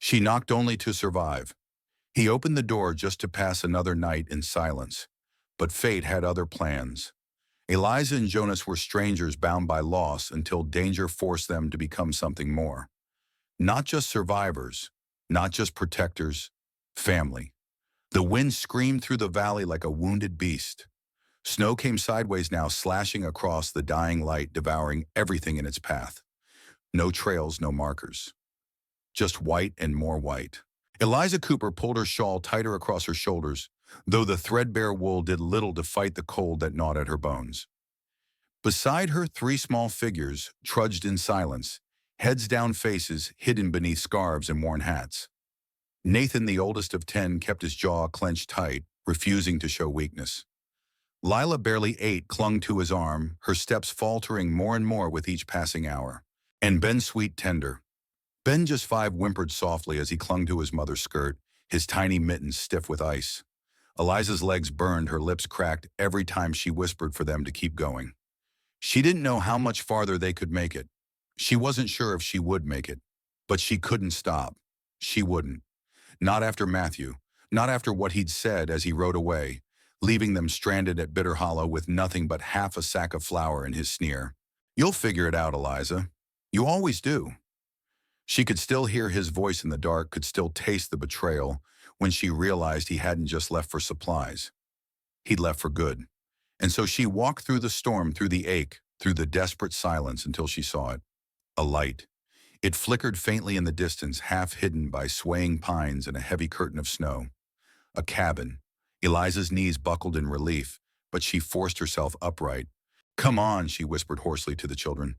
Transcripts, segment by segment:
She knocked only to survive. He opened the door just to pass another night in silence. But fate had other plans. Eliza and Jonas were strangers bound by loss until danger forced them to become something more. Not just survivors, not just protectors, family. The wind screamed through the valley like a wounded beast. Snow came sideways now, slashing across the dying light, devouring everything in its path. No trails, no markers. Just white and more white. Eliza Cooper pulled her shawl tighter across her shoulders, though the threadbare wool did little to fight the cold that gnawed at her bones. Beside her, three small figures trudged in silence, heads down, faces hidden beneath scarves and worn hats. Nathan, the oldest of 10, kept his jaw clenched tight, refusing to show weakness. Lila, barely 8, clung to his arm, her steps faltering more and more with each passing hour. And Ben, sweet tender. Ben, just 5, whimpered softly as he clung to his mother's skirt, his tiny mittens stiff with ice. Eliza's legs burned, her lips cracked every time she whispered for them to keep going. She didn't know how much farther they could make it. She wasn't sure if she would make it. But she couldn't stop. She wouldn't. Not after Matthew. Not after what he'd said as he rode away, leaving them stranded at Bitter Hollow with nothing but half a sack of flour and his sneer. "You'll figure it out, Eliza. You always do." She could still hear his voice in the dark, could still taste the betrayal when she realized he hadn't just left for supplies. He'd left for good. And so she walked through the storm, through the ache, through the desperate silence until she saw it. A light. It flickered faintly in the distance, half hidden by swaying pines and a heavy curtain of snow. A cabin. Eliza's knees buckled in relief, but she forced herself upright. "Come on," she whispered hoarsely to the children.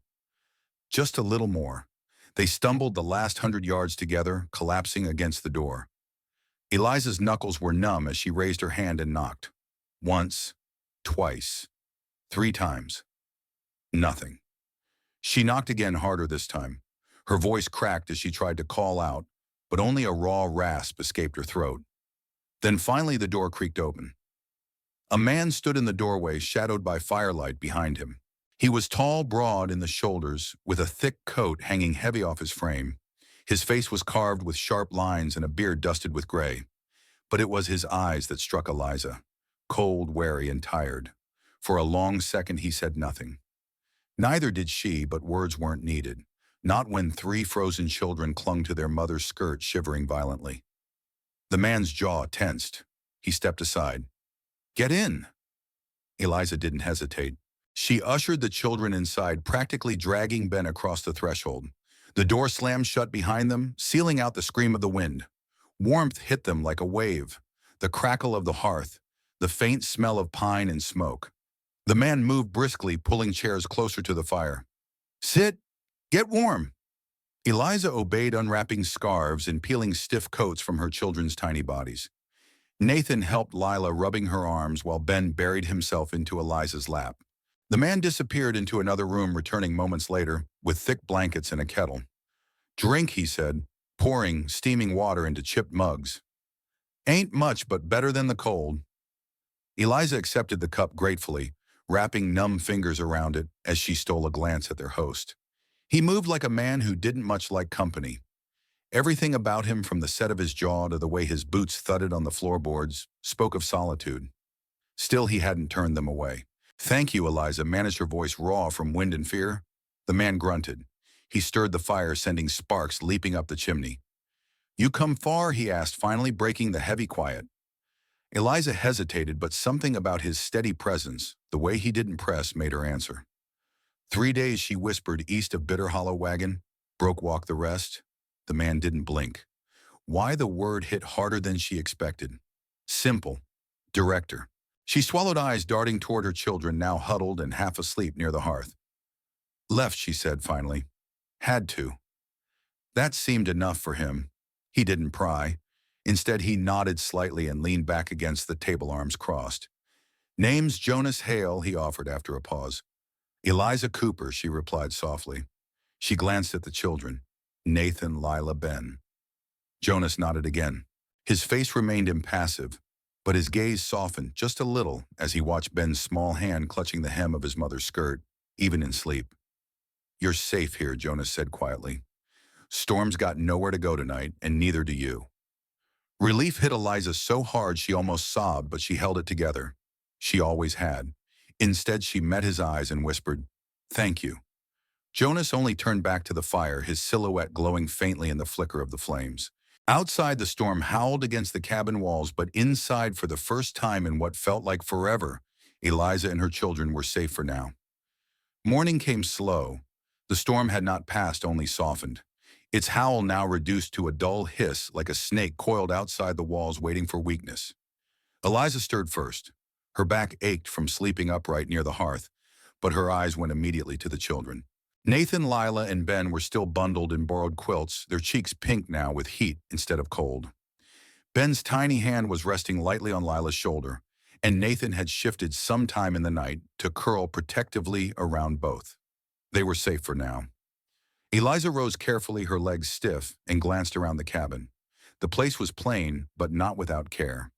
Just a little more. They stumbled the last 100 yards together, collapsing against the door. Eliza's knuckles were numb as she raised her hand and knocked. Once, twice, 3 times. Nothing. She knocked again, harder this time. Her voice cracked as she tried to call out, but only a raw rasp escaped her throat. Then finally the door creaked open. A man stood in the doorway, shadowed by firelight behind him. He was tall, broad in the shoulders, with a thick coat hanging heavy off his frame. His face was carved with sharp lines and a beard dusted with gray. But it was his eyes that struck Eliza, cold, wary, and tired. For a long second he said nothing. Neither did she, but words weren't needed. Not when 3 frozen children clung to their mother's skirt, shivering violently. The man's jaw tensed. He stepped aside. "Get in." Eliza didn't hesitate. She ushered the children inside, practically dragging Ben across the threshold. The door slammed shut behind them, sealing out the scream of the wind. Warmth hit them like a wave, the crackle of the hearth, the faint smell of pine and smoke. The man moved briskly, pulling chairs closer to the fire. "Sit. Get warm." Eliza obeyed, unwrapping scarves and peeling stiff coats from her children's tiny bodies. Nathan helped Lila, rubbing her arms while Ben buried himself into Eliza's lap. The man disappeared into another room, returning moments later with thick blankets and a kettle. "Drink," he said, pouring steaming water into chipped mugs. "Ain't much, but better than the cold." Eliza accepted the cup gratefully, wrapping numb fingers around it as she stole a glance at their host. He moved like a man who didn't much like company. Everything about him, from the set of his jaw to the way his boots thudded on the floorboards, spoke of solitude. Still, he hadn't turned them away. "Thank you," Eliza managed, her voice raw from wind and fear. The man grunted. He stirred the fire, sending sparks leaping up the chimney. "You come far?" he asked, finally breaking the heavy quiet. Eliza hesitated, but something about his steady presence, the way he didn't press, made her answer. 3 days, she whispered, east of Bitter Hollow wagon. Broke walk the rest. The man didn't blink. Why, the word hit harder than she expected. Simple. Director. She swallowed, eyes darting toward her children, now huddled and half asleep near the hearth. "Left," she said finally. "Had to." That seemed enough for him. He didn't pry. Instead, he nodded slightly and leaned back against the table, arms crossed. "Name's Jonas Hale," he offered after a pause. "Eliza Cooper," she replied softly. She glanced at the children. Nathan, Lila, Ben. Jonas nodded again. His face remained impassive, but his gaze softened just a little as he watched Ben's small hand clutching the hem of his mother's skirt, even in sleep. "You're safe here," Jonas said quietly. Storm's got nowhere to go tonight, and neither do you. Relief hit Eliza so hard she almost sobbed, but she held it together. She always had. Instead, she met his eyes and whispered, "Thank you." Jonas only turned back to the fire, his silhouette glowing faintly in the flicker of the flames. Outside, the storm howled against the cabin walls, but inside, for the first time in what felt like forever, Eliza and her children were safe for now. Morning came slow. The storm had not passed, only softened. Its howl now reduced to a dull hiss, like a snake coiled outside the walls waiting for weakness. Eliza stirred first. Her back ached from sleeping upright near the hearth, but her eyes went immediately to the children. Nathan, Lila, and Ben were still bundled in borrowed quilts, their cheeks pink now with heat instead of cold. Ben's tiny hand was resting lightly on Lila's shoulder, and Nathan had shifted sometime in the night to curl protectively around both. They were safe for now. Eliza rose carefully, her legs stiff, and glanced around the cabin. The place was plain, but not without care.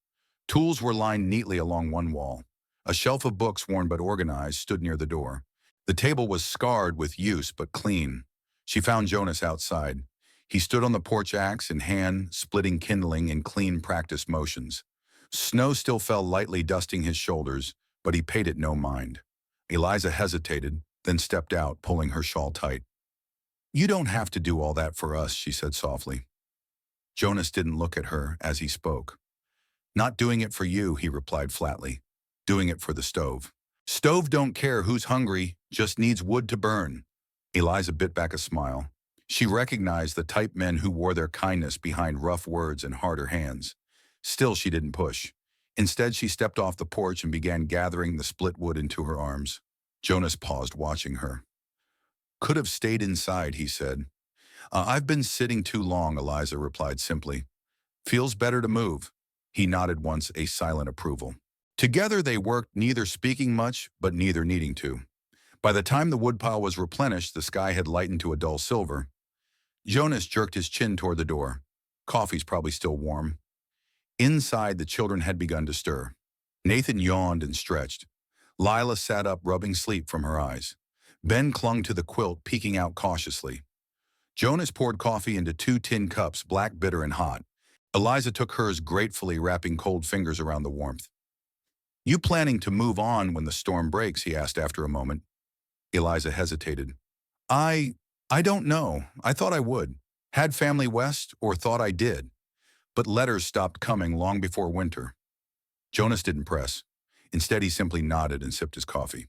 Tools were lined neatly along one wall. A shelf of books, worn but organized, stood near the door. The table was scarred with use, but clean. She found Jonas outside. He stood on the porch, axe in hand, splitting kindling in clean practice motions. Snow still fell lightly, dusting his shoulders, but he paid it no mind. Eliza hesitated, then stepped out, pulling her shawl tight. "You don't have to do all that for us," she said softly. Jonas didn't look at her as he spoke. "Not doing it for you," he replied flatly. "Doing it for the stove. Stove don't care who's hungry, just needs wood to burn." Eliza bit back a smile. She recognized the type men who wore their kindness behind rough words and harder hands. Still, she didn't push. Instead, she stepped off the porch and began gathering the split wood into her arms. Jonas paused, watching her. "Could have stayed inside," he said. "I've been sitting too long," Eliza replied simply. "Feels better to move." He nodded once, a silent approval. Together they worked, neither speaking much, but neither needing to. By the time the woodpile was replenished, the sky had lightened to a dull silver. Jonas jerked his chin toward the door. Coffee's probably still warm. Inside, the children had begun to stir. Nathan yawned and stretched. Lila sat up, rubbing sleep from her eyes. Ben clung to the quilt, peeking out cautiously. Jonas poured coffee into 2 tin cups, black, bitter, and hot. Eliza took hers gratefully, wrapping cold fingers around the warmth. "You planning to move on when the storm breaks?" he asked after a moment. Eliza hesitated. I don't know. I thought I would. Had family west, or thought I did. But letters stopped coming long before winter." Jonas didn't press. Instead, he simply nodded and sipped his coffee.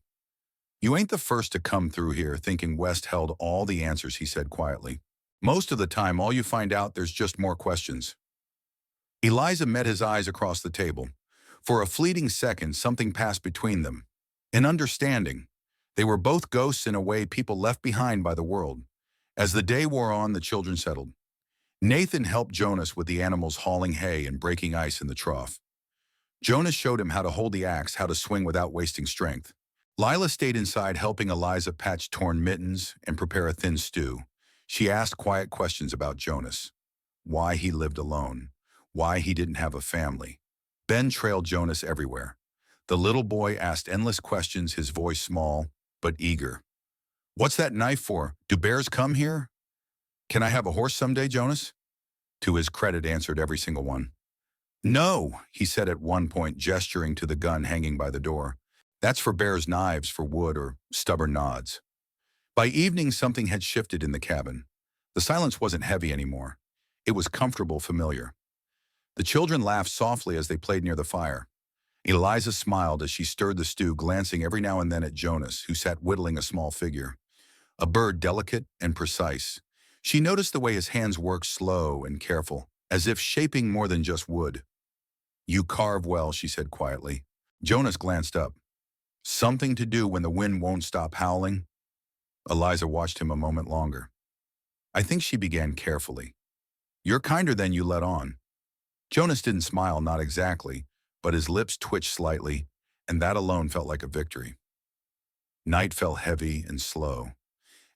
"You ain't the first to come through here thinking West held all the answers," he said quietly. "Most of the time, all you find out, there's just more questions." Eliza met his eyes across the table. For a fleeting second, something passed between them. An understanding. They were both ghosts in a way, people left behind by the world. As the day wore on, the children settled. Nathan helped Jonas with the animals hauling hay and breaking ice in the trough. Jonas showed him how to hold the axe, how to swing without wasting strength. Lila stayed inside, helping Eliza patch torn mittens and prepare a thin stew. She asked quiet questions about Jonas. Why he lived alone. Why he didn't have a family. Ben trailed Jonas everywhere. The little boy asked endless questions, his voice small but eager. "What's that knife for? Do bears come here? Can I have a horse someday, Jonas?" To his credit, answered every single one. "No," he said at one point, gesturing to the gun hanging by the door. "That's for bears' knives, for wood," or stubborn nods. By evening, something had shifted in the cabin. The silence wasn't heavy anymore. It was comfortable, familiar. The children laughed softly as they played near the fire. Eliza smiled as she stirred the stew, glancing every now and then at Jonas, who sat whittling a small figure. A bird, delicate and precise. She noticed the way his hands worked, slow and careful, as if shaping more than just wood. "You carve well," she said quietly. Jonas glanced up. "Something to do when the wind won't stop howling?" Eliza watched him a moment longer. "I think," she began carefully. "You're kinder than you let on." Jonas didn't smile, not exactly, but his lips twitched slightly, and that alone felt like a victory. Night fell heavy and slow.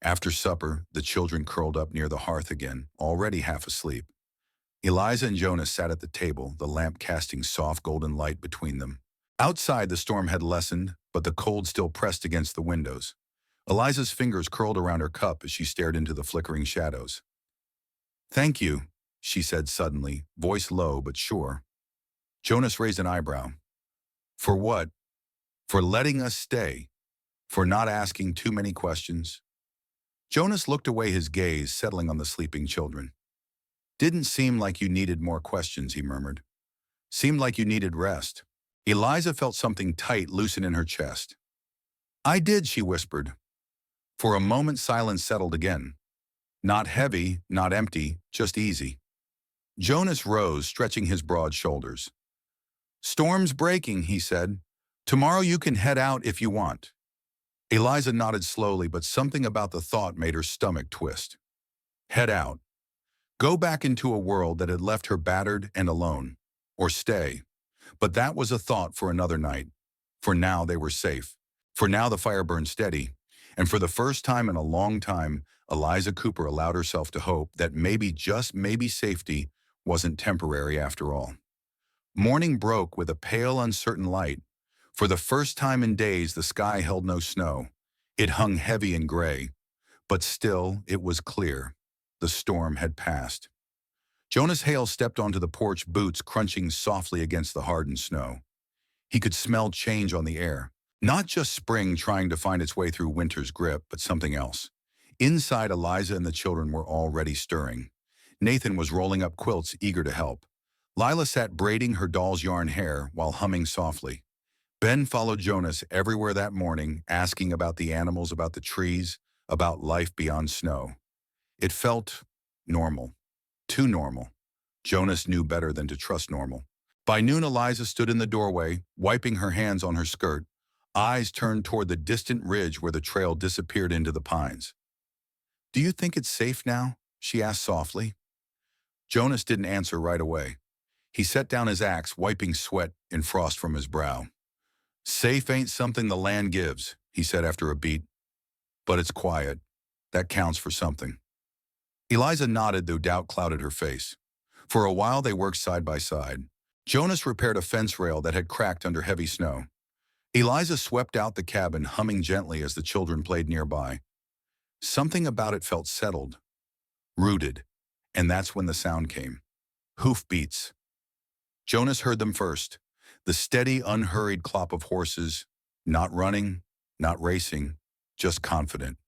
After supper, the children curled up near the hearth again, already half asleep. Eliza and Jonas sat at the table, the lamp casting soft golden light between them. Outside, the storm had lessened, but the cold still pressed against the windows. Eliza's fingers curled around her cup as she stared into the flickering shadows. Thank you, she said suddenly, voice low but sure. Jonas raised an eyebrow. For what? For letting us stay. For not asking too many questions. Jonas looked away, his gaze settling on the sleeping children. Didn't seem like you needed more questions, he murmured. Seemed like you needed rest. Eliza felt something tight loosen in her chest. I did, she whispered. For a moment silence settled again. Not heavy, not empty, just easy. Jonas rose, stretching his broad shoulders. Storm's breaking, he said. Tomorrow you can head out if you want. Eliza nodded slowly, but something about the thought made her stomach twist. Head out. Go back into a world that had left her battered and alone. Or stay. But that was a thought for another night. For now they were safe. For now the fire burned steady. And for the first time in a long time, Eliza Cooper allowed herself to hope that maybe, just maybe, safety wasn't temporary after all. Morning broke with a pale, uncertain light. For the first time in days, the sky held no snow. It hung heavy and gray. But still, it was clear. The storm had passed. Jonas Hale stepped onto the porch, boots crunching softly against the hardened snow. He could smell change on the air. Not just spring trying to find its way through winter's grip, but something else. Inside, Eliza and the children were already stirring. Nathan was rolling up quilts, eager to help. Lila sat braiding her doll's yarn hair while humming softly. Ben followed Jonas everywhere that morning, asking about the animals, about the trees, about life beyond snow. It felt normal. Too normal. Jonas knew better than to trust normal. By noon, Eliza stood in the doorway, wiping her hands on her skirt, eyes turned toward the distant ridge where the trail disappeared into the pines. Do you think it's safe now? She asked softly. Jonas didn't answer right away. He set down his axe, wiping sweat and frost from his brow. Safe ain't something the land gives, he said after a beat. But it's quiet. That counts for something. Eliza nodded, though doubt clouded her face. For a while they worked side by side. Jonas repaired a fence rail that had cracked under heavy snow. Eliza swept out the cabin, humming gently as the children played nearby. Something about it felt settled, rooted, and that's when the sound came. Hoofbeats. Jonas heard them first, the steady, unhurried clop of horses, not running, not racing, just confident.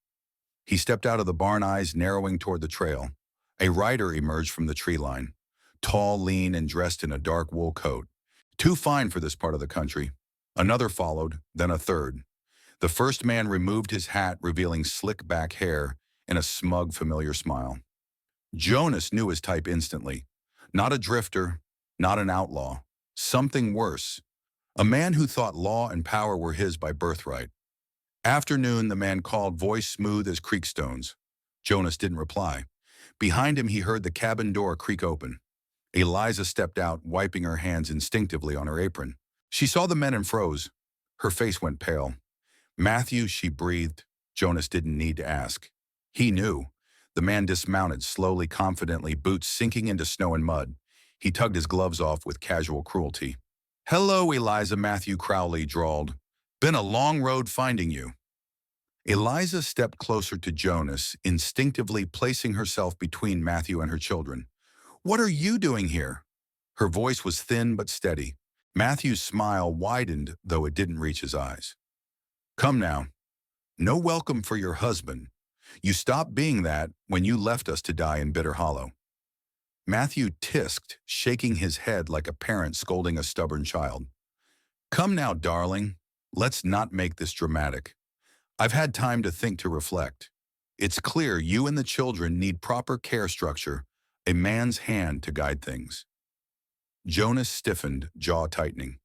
He stepped out of the barn, eyes narrowing toward the trail. A rider emerged from the tree line, tall, lean, and dressed in a dark wool coat. Too fine for this part of the country. Another followed, then a third. The first man removed his hat, revealing slick back hair and a smug, familiar smile. Jonas knew his type instantly. Not a drifter, not an outlaw. Something worse. A man who thought law and power were his by birthright. Afternoon, the man called, voice smooth as creek stones. Jonas didn't reply. Behind him, he heard the cabin door creak open. Eliza stepped out, wiping her hands instinctively on her apron. She saw the men and froze. Her face went pale. Matthew, she breathed. Jonas didn't need to ask. He knew. The man dismounted, slowly, confidently, boots sinking into snow and mud. He tugged his gloves off with casual cruelty. Hello, Eliza, Matthew Crowley drawled. Been a long road finding you. Eliza stepped closer to Jonas, instinctively placing herself between Matthew and her children. What are you doing here? Her voice was thin but steady. Matthew's smile widened, though it didn't reach his eyes. Come now. No welcome for your husband. You stopped being that when you left us to die in Bitter Hollow. Matthew tisked, shaking his head like a parent scolding a stubborn child. Come now, darling. Let's not make this dramatic. I've had time to think, to reflect. It's clear you and the children need proper care structure, a man's hand to guide things. Jonas stiffened, jaw tightening.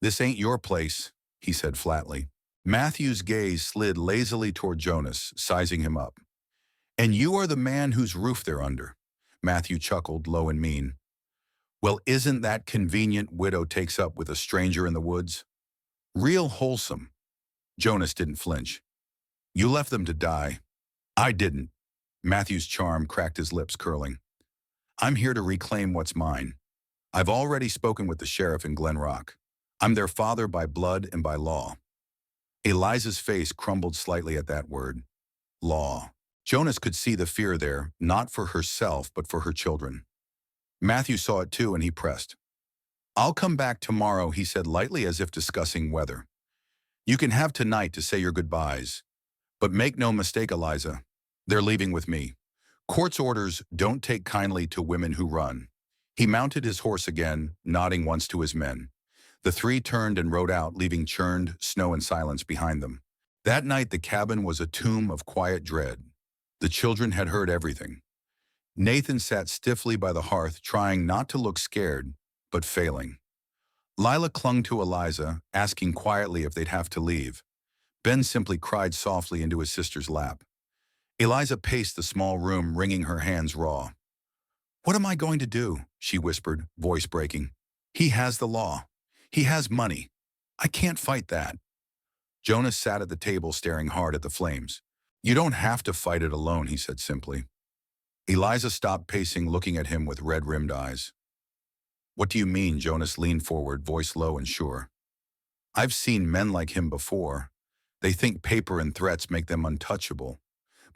This ain't your place, he said flatly. Matthew's gaze slid lazily toward Jonas, sizing him up. And you are the man whose roof they're under. Matthew chuckled, low and mean. Well, isn't that convenient widow takes up with a stranger in the woods? Real wholesome. Jonas didn't flinch. You left them to die. I didn't. Matthew's charm cracked, his lips curling. I'm here to reclaim what's mine. I've already spoken with the sheriff in Glen Rock. I'm their father by blood and by law. Eliza's face crumbled slightly at that word. Law. Jonas could see the fear there, not for herself, but for her children. Matthew saw it too, and he pressed. "I'll come back tomorrow," he said lightly, as if discussing weather. "You can have tonight to say your goodbyes. But make no mistake, Eliza, they're leaving with me. Court's orders don't take kindly to women who run." He mounted his horse again, nodding once to his men. The three turned and rode out, leaving churned snow and silence behind them. That night the cabin was a tomb of quiet dread. The children had heard everything. Nathan sat stiffly by the hearth, trying not to look scared, but failing. Lila clung to Eliza, asking quietly if they'd have to leave. Ben simply cried softly into his sister's lap. Eliza paced the small room, wringing her hands raw. "What am I going to do?" she whispered, voice breaking. "He has the law. He has money. I can't fight that." Jonas sat at the table, staring hard at the flames. "You don't have to fight it alone," he said simply. Eliza stopped pacing, looking at him with red-rimmed eyes. "What do you mean?" Jonas leaned forward, voice low and sure. "I've seen men like him before. They think paper and threats make them untouchable.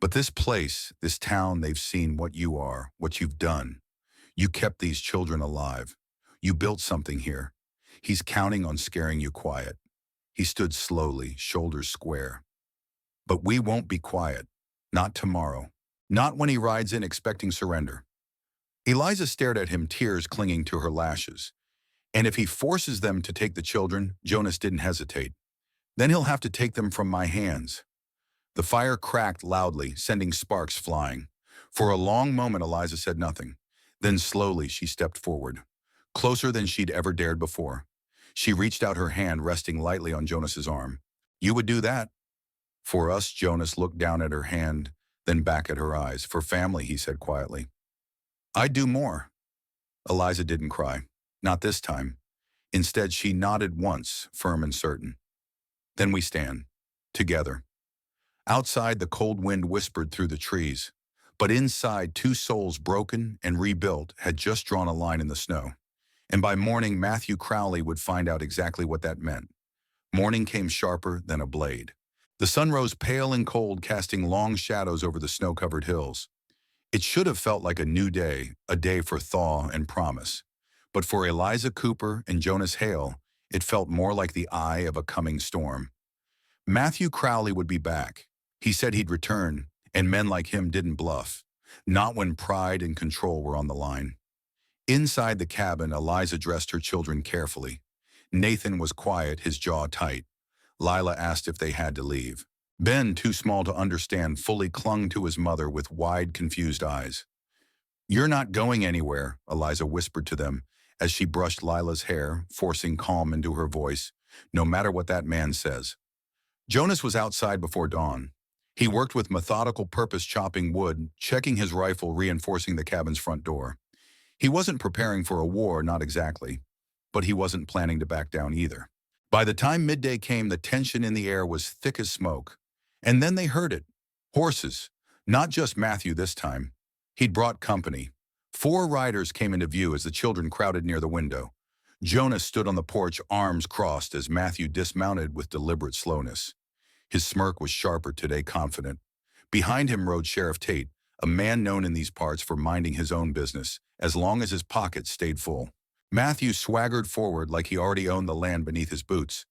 But this place, this town, they've seen what you are, what you've done. You kept these children alive. You built something here. He's counting on scaring you quiet." He stood slowly, shoulders square. "But we won't be quiet. Not tomorrow. Not when he rides in expecting surrender." Eliza stared at him, tears clinging to her lashes. "And if he forces them to take the children," Jonas didn't hesitate, "then he'll have to take them from my hands." The fire cracked loudly, sending sparks flying. For a long moment, Eliza said nothing. Then slowly she stepped forward, closer than she'd ever dared before. She reached out her hand, resting lightly on Jonas's arm. "You would do that?" "For us," Jonas looked down at her hand, then back at her eyes. "For family," he said quietly. "I'd do more." Eliza didn't cry. Not this time. Instead, she nodded once, firm and certain. "Then we stand. Together." Outside, the cold wind whispered through the trees. But inside, two souls, broken and rebuilt, had just drawn a line in the snow. And by morning, Matthew Crowley would find out exactly what that meant. Morning came sharper than a blade. The sun rose pale and cold, casting long shadows over the snow-covered hills. It should have felt like a new day, a day for thaw and promise. But for Eliza Cooper and Jonas Hale, it felt more like the eye of a coming storm. Matthew Crowley would be back. He said he'd return, and men like him didn't bluff. Not when pride and control were on the line. Inside the cabin, Eliza dressed her children carefully. Nathan was quiet, his jaw tight. Lila asked if they had to leave. Ben, too small to understand, fully clung to his mother with wide, confused eyes. "You're not going anywhere," Eliza whispered to them as she brushed Lila's hair, forcing calm into her voice, "no matter what that man says." Jonas was outside before dawn. He worked with methodical purpose, chopping wood, checking his rifle, reinforcing the cabin's front door. He wasn't preparing for a war, not exactly, but he wasn't planning to back down either. By the time midday came, the tension in the air was thick as smoke. And then they heard it. Horses. Not just Matthew this time. He'd brought company. 4 riders came into view as the children crowded near the window. Jonas stood on the porch, arms crossed, as Matthew dismounted with deliberate slowness. His smirk was sharper today, confident. Behind him rode Sheriff Tate, a man known in these parts for minding his own business, as long as his pockets stayed full. Matthew swaggered forward like he already owned the land beneath his boots.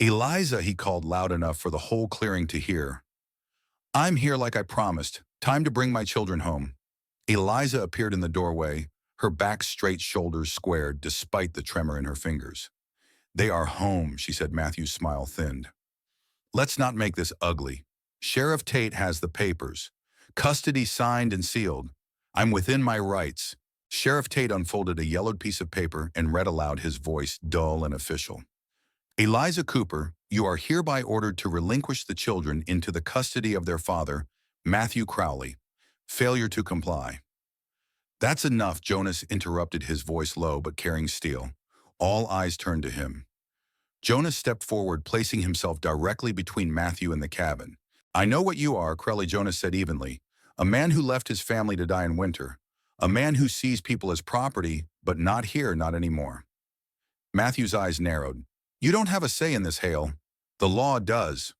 "Eliza," he called loud enough for the whole clearing to hear. "I'm here like I promised. Time to bring my children home." Eliza appeared in the doorway, her back straight, shoulders squared, despite the tremor in her fingers. "They are home," she said. Matthew's smile thinned. "Let's not make this ugly. Sheriff Tate has the papers. Custody signed and sealed. I'm within my rights." Sheriff Tate unfolded a yellowed piece of paper and read aloud, his voice dull and official. "Eliza Cooper, you are hereby ordered to relinquish the children into the custody of their father, Matthew Crowley. Failure to comply." "That's enough," Jonas interrupted, his voice low but carrying steel. All eyes turned to him. Jonas stepped forward, placing himself directly between Matthew and the cabin. "I know what you are," Crowley, Jonas said evenly. "A man who left his family to die in winter. A man who sees people as property, but not here, not anymore." Matthew's eyes narrowed. "You don't have a say in this, Hale. The law does."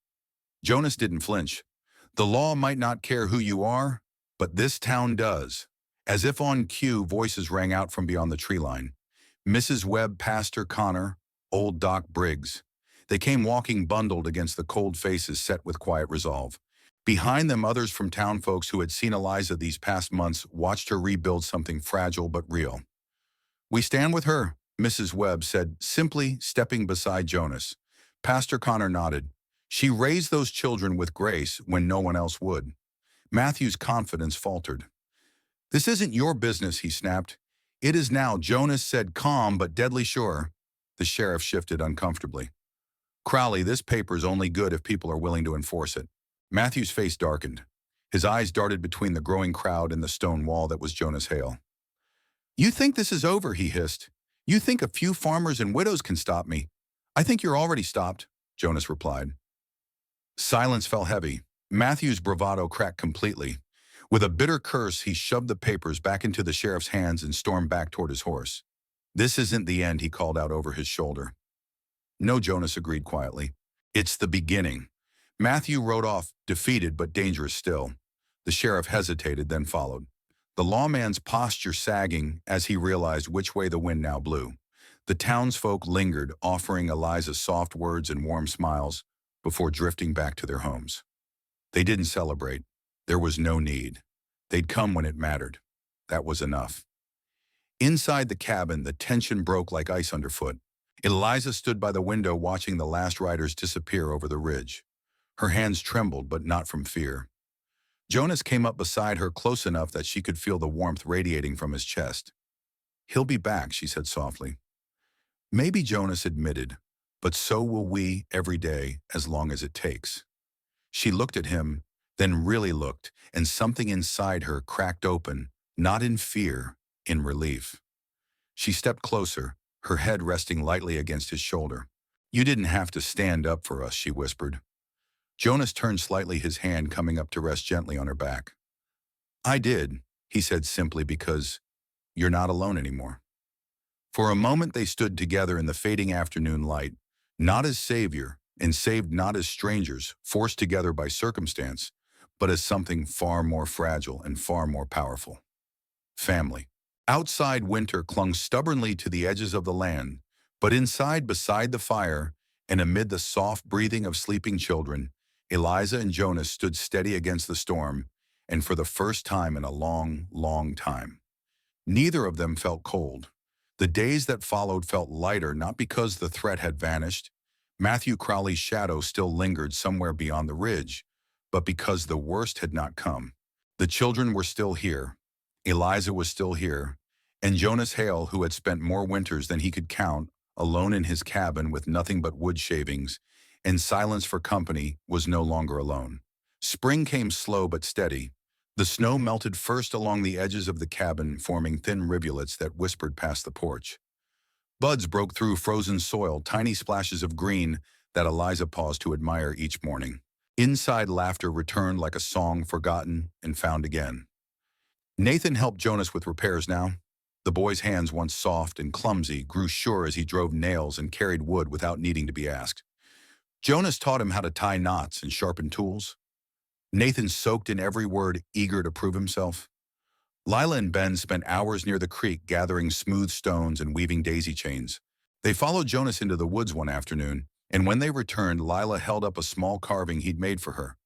Jonas didn't flinch. The law might not care who you are, but this town does. As if on cue, voices rang out from beyond the tree line. Mrs. Webb, Pastor Connor, old Doc Briggs. They came walking bundled against the cold faces set with quiet resolve. Behind them, others from town folks who had seen Eliza these past months watched her rebuild something fragile but real. "We stand with her," Mrs. Webb said, simply stepping beside Jonas. Pastor Connor nodded. "She raised those children with grace when no one else would." Matthew's confidence faltered. "This isn't your business," he snapped. "It is now," Jonas said, calm but deadly sure. The sheriff shifted uncomfortably. "Crowley, this paper's only good if people are willing to enforce it." Matthew's face darkened. His eyes darted between the growing crowd and the stone wall that was Jonas Hale. "You think this is over," he hissed. "You think a few farmers and widows can stop me." "I think you're already stopped," Jonas replied. Silence fell heavy. Matthew's bravado cracked completely. With a bitter curse, he shoved the papers back into the sheriff's hands and stormed back toward his horse. "This isn't the end," he called out over his shoulder. "No," Jonas agreed quietly. "It's the beginning." Matthew rode off, defeated but dangerous still. The sheriff hesitated, then followed. The lawman's posture sagging as he realized which way the wind now blew. The townsfolk lingered, offering Eliza soft words and warm smiles before drifting back to their homes. They didn't celebrate. There was no need. They'd come when it mattered. That was enough. Inside the cabin, the tension broke like ice underfoot. Eliza stood by the window watching the last riders disappear over the ridge. Her hands trembled, but not from fear. Jonas came up beside her close enough that she could feel the warmth radiating from his chest. "He'll be back," she said softly. "Maybe," Jonas admitted, "but so will we every day as long as it takes." She looked at him, then really looked, and something inside her cracked open, not in fear, in relief. She stepped closer, her head resting lightly against his shoulder. "You didn't have to stand up for us," she whispered. Jonas turned slightly, his hand coming up to rest gently on her back. "I did," he said simply, "because you're not alone anymore." For a moment they stood together in the fading afternoon light, not as savior, and saved not as strangers, forced together by circumstance, but as something far more fragile and far more powerful. Family. Outside, winter clung stubbornly to the edges of the land, but inside, beside the fire, and amid the soft breathing of sleeping children, Eliza and Jonas stood steady against the storm, and for the first time in a long, long time. Neither of them felt cold. The days that followed felt lighter, not because the threat had vanished. Matthew Crowley's shadow still lingered somewhere beyond the ridge, but because the worst had not come. The children were still here. Eliza was still here, and Jonas Hale, who had spent more winters than he could count, alone in his cabin with nothing but wood shavings and silence for company, was no longer alone. Spring came slow but steady. The snow melted first along the edges of the cabin, forming thin rivulets that whispered past the porch. Buds broke through frozen soil, tiny splashes of green that Eliza paused to admire each morning. Inside, laughter returned like a song forgotten and found again. Nathan helped Jonas with repairs now. The boy's hands, once soft and clumsy, grew sure as he drove nails and carried wood without needing to be asked. Jonas taught him how to tie knots and sharpen tools. Nathan soaked in every word, eager to prove himself. Lila and Ben spent hours near the creek gathering smooth stones and weaving daisy chains. They followed Jonas into the woods one afternoon, and when they returned, Lila held up a small carving he'd made for her,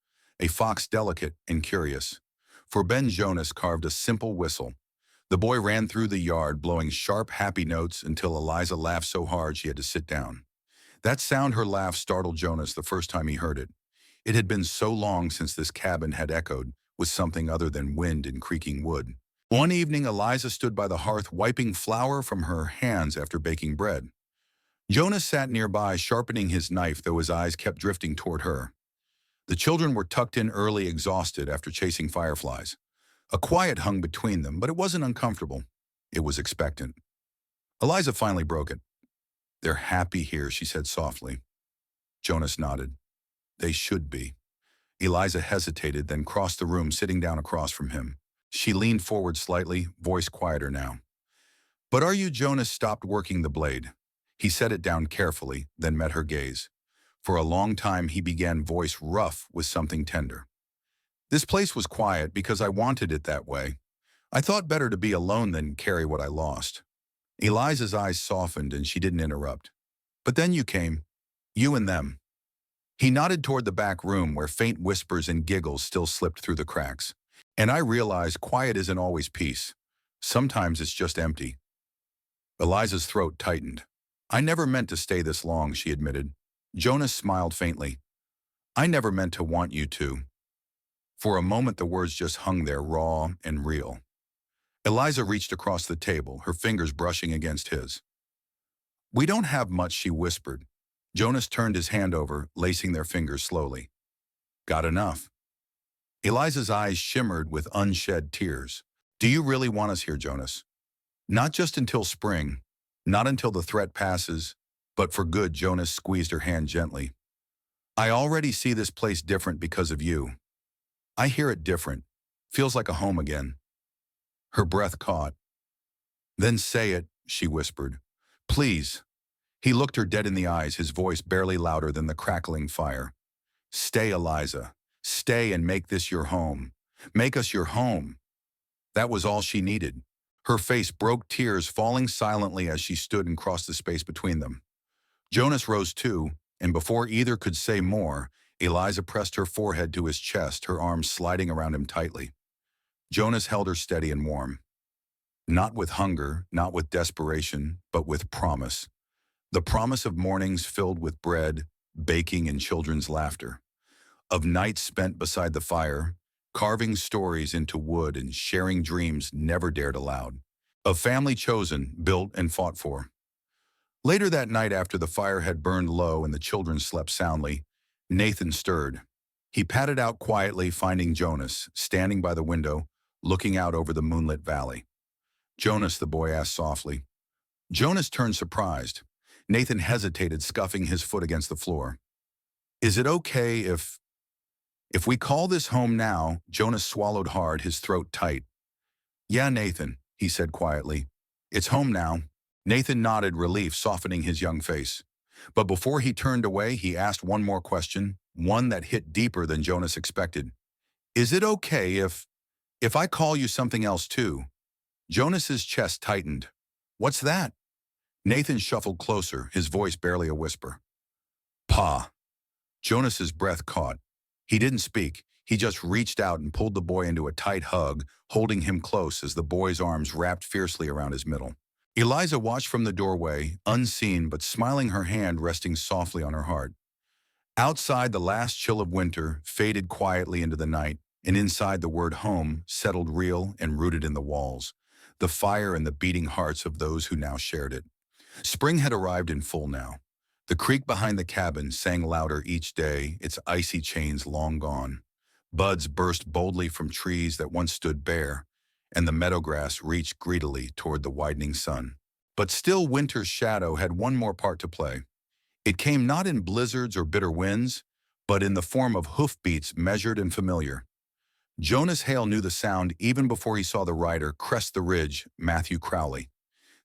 a fox delicate and curious. For Ben, Jonas carved a simple whistle. The boy ran through the yard, blowing sharp, happy notes until Eliza laughed so hard she had to sit down. That sound, her laugh, startled Jonas the first time he heard it. It had been so long since this cabin had echoed with something other than wind and creaking wood. One evening, Eliza stood by the hearth wiping flour from her hands after baking bread. Jonas sat nearby, sharpening his knife, though his eyes kept drifting toward her. The children were tucked in early, exhausted after chasing fireflies. A quiet hung between them, but it wasn't uncomfortable. It was expectant. Eliza finally broke it. "They're happy here," she said softly. Jonas nodded. "They should be." Eliza hesitated, then crossed the room, sitting down across from him. She leaned forward slightly, voice quieter now. "But are you?" Jonas stopped working the blade. He set it down carefully, then met her gaze. For a long time he began, voice rough with something tender. This place was quiet because I wanted it that way. I thought better to be alone than carry what I lost. Eliza's eyes softened and she didn't interrupt. But then you came. You and them. He nodded toward the back room where faint whispers and giggles still slipped through the cracks. And I realized quiet isn't always peace. Sometimes it's just empty. Eliza's throat tightened. I never meant to stay this long, she admitted. Jonas smiled faintly. I never meant to want you to. For a moment the words just hung there, raw and real. Eliza reached across the table, her fingers brushing against his. We don't have much, she whispered. Jonas turned his hand over, lacing their fingers slowly. Got enough. Eliza's eyes shimmered with unshed tears. Do you really want us here, Jonas? Not just until spring, not until the threat passes, but for good. Jonas squeezed her hand gently. I already see this place different because of you. I hear it different. Feels like a home again. Her breath caught. Then say it, she whispered. Please. He looked her dead in the eyes, his voice barely louder than the crackling fire. Stay, Eliza. Stay and make this your home. Make us your home. That was all she needed. Her face broke, tears falling silently as she stood and crossed the space between them. Jonas rose too, and before either could say more, Eliza pressed her forehead to his chest, her arms sliding around him tightly. Jonas held her steady and warm. Not with hunger, not with desperation, but with promise. The promise of mornings filled with bread, baking, and children's laughter. Of nights spent beside the fire, carving stories into wood and sharing dreams never dared aloud. Of family chosen, built, and fought for. Later that night, after the fire had burned low and the children slept soundly, Nathan stirred. He padded out quietly, finding Jonas, standing by the window, looking out over the moonlit valley. Jonas, the boy asked softly. Jonas turned surprised. Nathan hesitated, scuffing his foot against the floor. Is it okay if we call this home now? Jonas swallowed hard, his throat tight. Yeah, Nathan, he said quietly. It's home now. Nathan nodded, relief softening his young face. But before he turned away, he asked one more question, one that hit deeper than Jonas expected. Is it okay if I call you something else too? Jonas's chest tightened. What's that? Nathan shuffled closer, his voice barely a whisper. Pa. Jonas's breath caught. He didn't speak. He just reached out and pulled the boy into a tight hug, holding him close as the boy's arms wrapped fiercely around his middle. Eliza watched from the doorway, unseen but smiling, her hand resting softly on her heart. Outside, the last chill of winter faded quietly into the night, and inside the word home settled real and rooted in the walls, the fire and the beating hearts of those who now shared it. Spring had arrived in full now. The creek behind the cabin sang louder each day, its icy chains long gone. Buds burst boldly from trees that once stood bare, and the meadow grass reached greedily toward the widening sun. But still, winter's shadow had one more part to play. It came not in blizzards or bitter winds, but in the form of hoofbeats measured and familiar. Jonas Hale knew the sound even before he saw the rider crest the ridge, Matthew Crowley.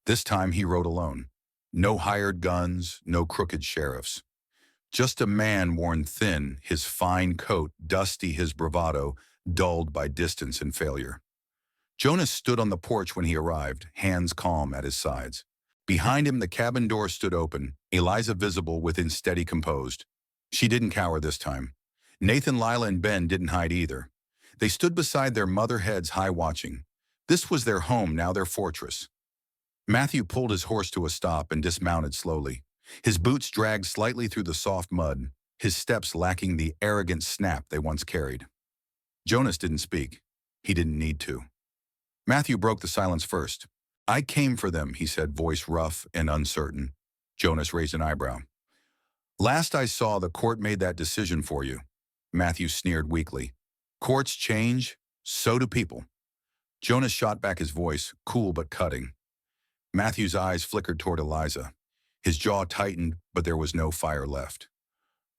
This time he rode alone. No hired guns, no crooked sheriffs. Just a man worn thin, his fine coat dusty, his bravado dulled by distance and failure. Jonas stood on the porch when he arrived, hands calm at his sides. Behind him, the cabin door stood open, Eliza visible within, steady, composed. She didn't cower this time. Nathan, Lila, and Ben didn't hide either. They stood beside their mother, heads high, watching. This was their home, now their fortress. Matthew pulled his horse to a stop and dismounted slowly. His boots dragged slightly through the soft mud, his steps lacking the arrogant snap they once carried. Jonas didn't speak. He didn't need to. Matthew broke the silence first. I came for them, he said, voice rough and uncertain. Jonas raised an eyebrow. Last I saw, the court made that decision for you. Matthew sneered weakly. Courts change, so do people. Jonas shot back, his voice, cool but cutting. Matthew's eyes flickered toward Eliza. His jaw tightened, but there was no fire left.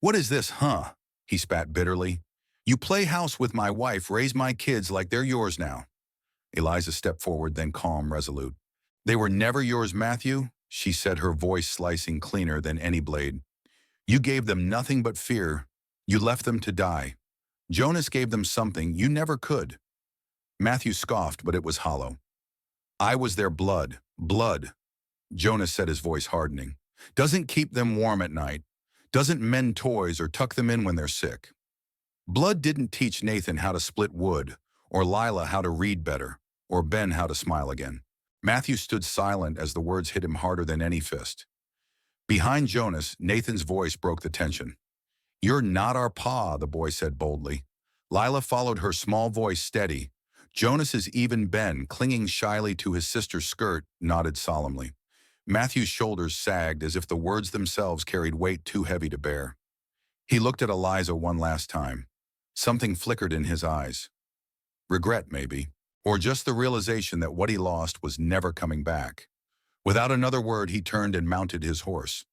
What is this, huh? He spat bitterly. You play house with my wife, raise my kids like they're yours now. Eliza stepped forward, then calm, resolute. They were never yours, Matthew, she said, her voice slicing cleaner than any blade. You gave them nothing but fear. You left them to die. Jonas gave them something you never could. Matthew scoffed, but it was hollow. I was their blood. Blood, Jonas said, his voice hardening. Doesn't keep them warm at night. Doesn't mend toys or tuck them in when they're sick. Blood didn't teach Nathan how to split wood, or Lila how to read better, or Ben how to smile again. Matthew stood silent as the words hit him harder than any fist. Behind Jonas, Nathan's voice broke the tension. You're not our pa, the boy said boldly. Lila followed her small voice steady. Jonas's even Ben, clinging shyly to his sister's skirt, nodded solemnly. Matthew's shoulders sagged as if the words themselves carried weight too heavy to bear. He looked at Eliza one last time. Something flickered in his eyes. Regret, maybe, or just the realization that what he lost was never coming back. Without another word, he turned and mounted his horse.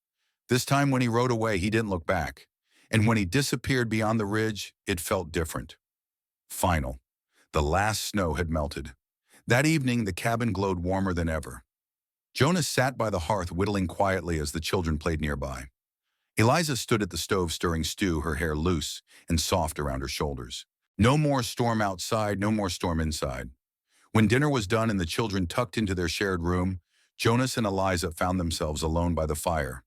This time when he rode away, he didn't look back. And when he disappeared beyond the ridge, it felt different. Final. The last snow had melted. That evening, the cabin glowed warmer than ever. Jonas sat by the hearth whittling quietly as the children played nearby. Eliza stood at the stove stirring stew, her hair loose and soft around her shoulders. No more storm outside, no more storm inside. When dinner was done and the children tucked into their shared room, Jonas and Eliza found themselves alone by the fire.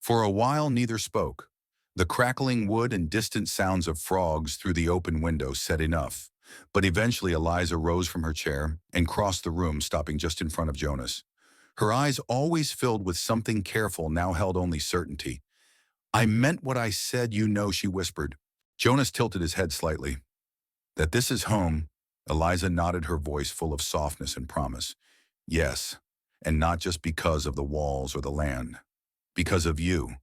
For a while, neither spoke. The crackling wood and distant sounds of frogs through the open window said enough. But eventually Eliza rose from her chair and crossed the room, stopping just in front of Jonas. Her eyes, always filled with something careful, now held only certainty. I meant what I said, you know, she whispered. Jonas tilted his head slightly. That this is home, Eliza nodded, her voice full of softness and promise. Yes, and not just because of the walls or the land. Because of you.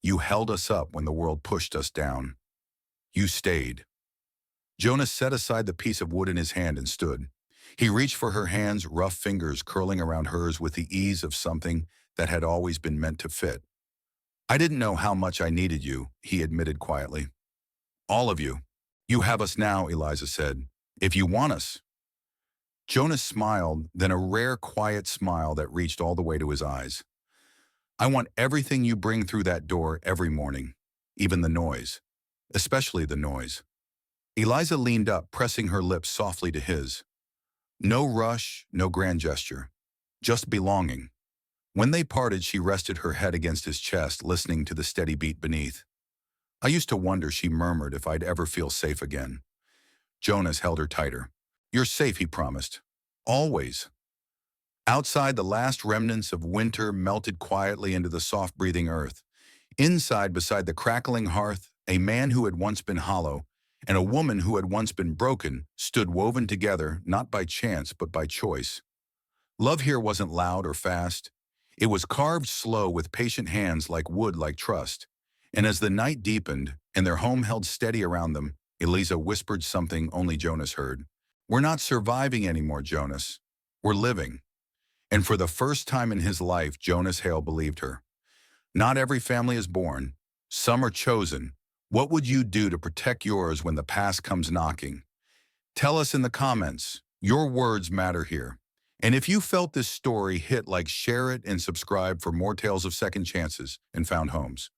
You held us up when the world pushed us down. You stayed. Jonas set aside the piece of wood in his hand and stood. He reached for her hands, rough fingers curling around hers with the ease of something that had always been meant to fit. I didn't know how much I needed you, he admitted quietly. All of you. You have us now, Eliza said. If you want us. Jonas smiled, then a rare, quiet smile that reached all the way to his eyes. I want everything you bring through that door every morning, even the noise, especially the noise. Eliza leaned up, pressing her lips softly to his. No rush, no grand gesture, just belonging. When they parted, she rested her head against his chest, listening to the steady beat beneath. I used to wonder, she murmured, if I'd ever feel safe again. Jonas held her tighter. You're safe, he promised. Always. Outside, the last remnants of winter melted quietly into the soft-breathing earth. Inside, beside the crackling hearth, a man who had once been hollow and a woman who had once been broken stood woven together, not by chance but by choice. Love here wasn't loud or fast. It was carved slow with patient hands, like wood, like trust. And as the night deepened and their home held steady around them, Eliza whispered something only Jonas heard. We're not surviving anymore, Jonas. We're living. And for the first time in his life, Jonas Hale believed her. Not every family is born. Some are chosen. What would you do to protect yours when the past comes knocking? Tell us in the comments. Your words matter here. And if you felt this story hit, like, share it and subscribe for more tales of second chances and found homes.